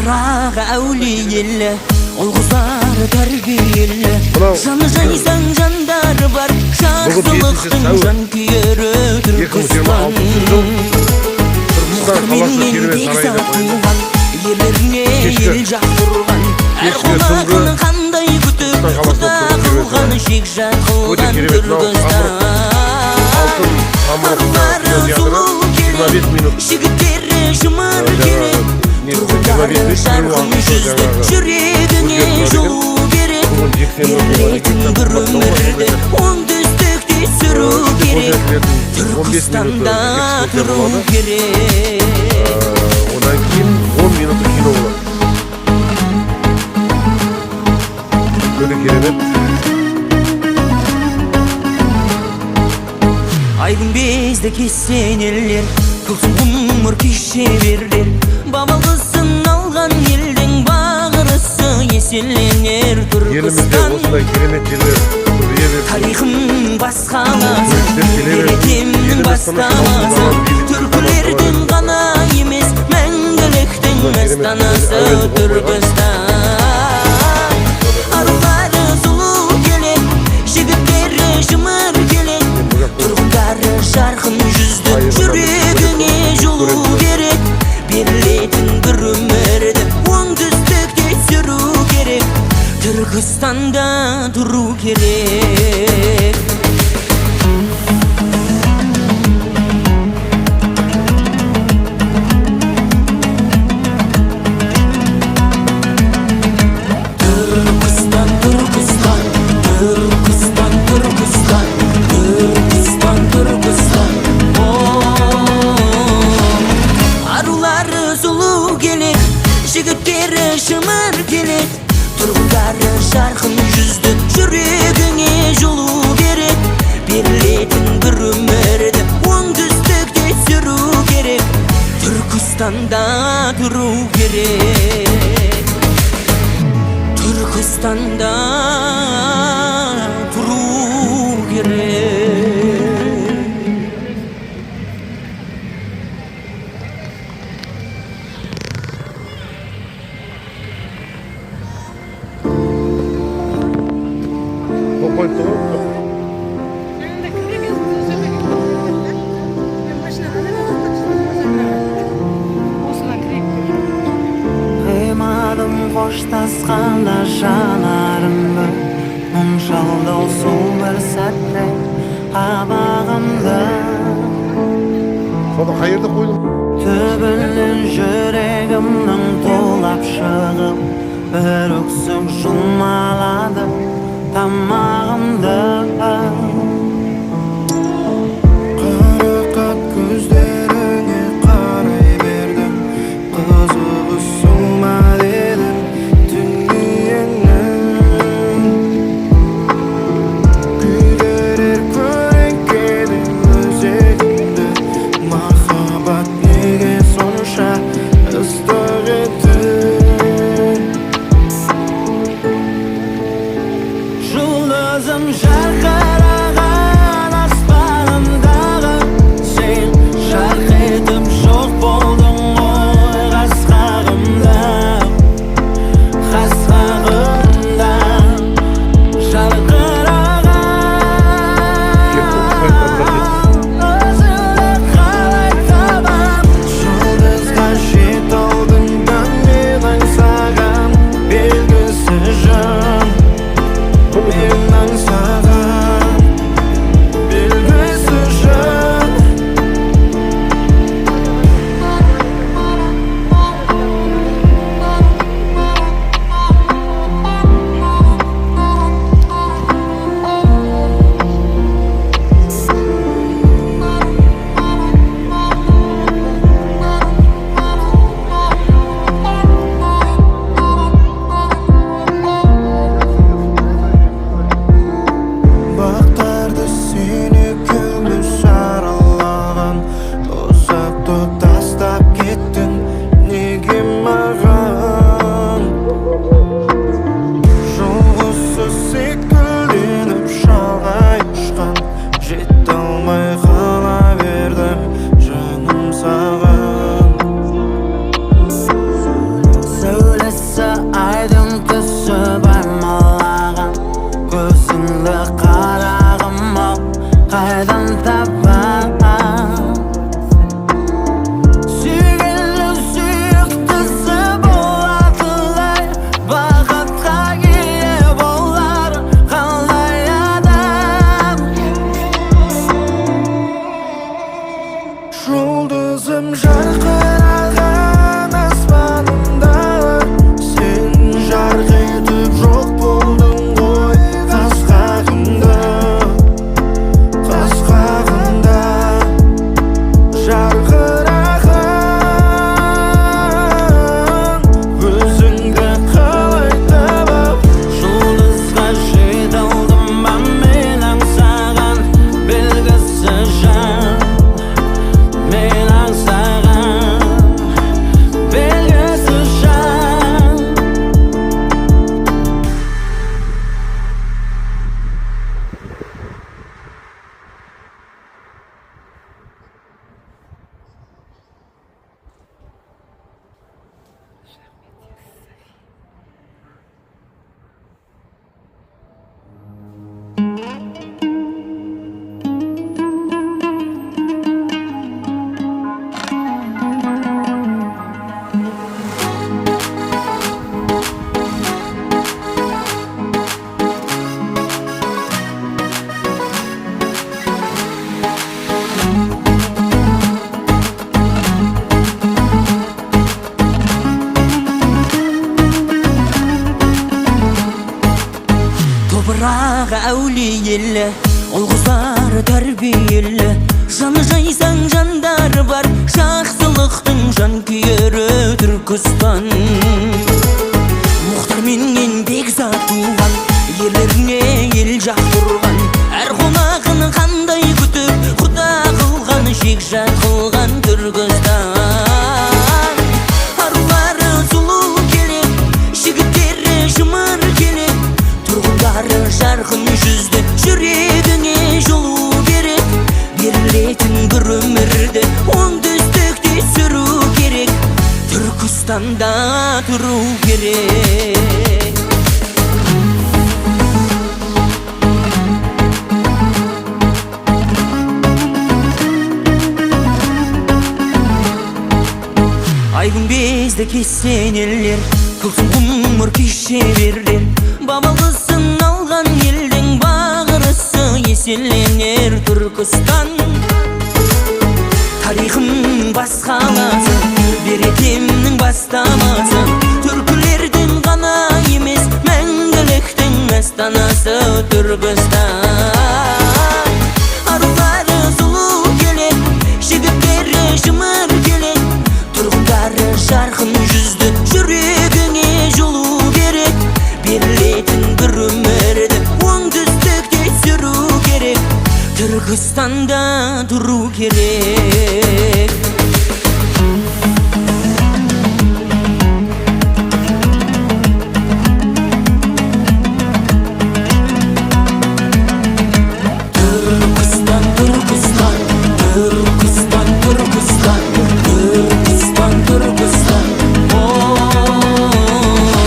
Araga avliyelle Olguzar terbiyelle Canı jaysan jandar var Şahsılıktın jan kuyeri Türkistan Muhtarminnin tek zatıygan Yerlerine el jaktırgan Her kulağını kanday kütüp Kuda kılgan şikşat kılgan Türkistan Arıları sulu gerek Şigitleri şımar gerek Turgutları şarkın yüzde Yüreğine jolu gerek Yerletin bir ömürde On düzlükte sürü gerek Türkistan'da turu gerek Odan keyin 10 minutlik kino bo'ladi. Böyle keremet. Aydın bizde kessen eller Kılsın umur kişi verir Babalısın algan elden bağırısı Yesellenir Türkistan Tarihim baskaması Devletim baskaması Türkülerden gana emez Мәңгіліктің астанасы Түркістан Арулары сұлу келек Жігіттері жымыр келек Тұрғындары жарқын жүзді Жүрегіңе жолу керек Берілетін бір өмірді Оңтүстікте сүру керек Түркістанда тұру керек Жігіттері шымыр келек Тұрғындары жарқын жүзді Жүрегіңе жолу керек Берілетін бір өмірді Оңтүстікте сүру керек Түркістанда тұру керек Түркістанда тұру керек Kıymadım hoştasqanda janarımdı Мұңшалды olsun bir sәтте Абағымды Sonra hayırda koydum. Төбінен жүрегімнің толап шығып Bir өксік жұмалады Тамағымды Қарақат көздеріңе қарай бердім Қызығы сұма дедің дүниеңнің Күйдірер көреңкедің өзегіңді Махаббат неге сонша ыстық еді Жұлдызым жарқырап Дағы әулиелі, ұл-қыздар тәрбиелі, жаны жайсаң жандар бар, жақсылықтың жан күйері Түркістан. Мұхтар менен бекзат туған, ерлеріне ел жақтырған, әр қонағын қандай күтіп, құда қылған, жекжат қылған Түркістан. Арулары сұлу келек, жігіттері жымыр келек, тұрғындары жарқын жүзді, жүрегіне жылу керек. Берілетін бір өмірді оңтүстікте сүру керек, Түркістанда тұру керек. Айгүн безді кесен еллер, тылсым құмыр кешелерлер, бабалысын алған елдің бағырысы еселенер Түркістан. Тарихымның басқаласы, берекемнің бастамасы, түркілердің ғана емес, мәңгіліктің астанасы Түркістан. Арулары сұлу келек, жігіттері жымыр келек, тұрғындары жарқын жүзді, жүрегіне жылу керек. Берілетін бір өмірді оңтүстікте сүру керек, Түркістанда тұру керек.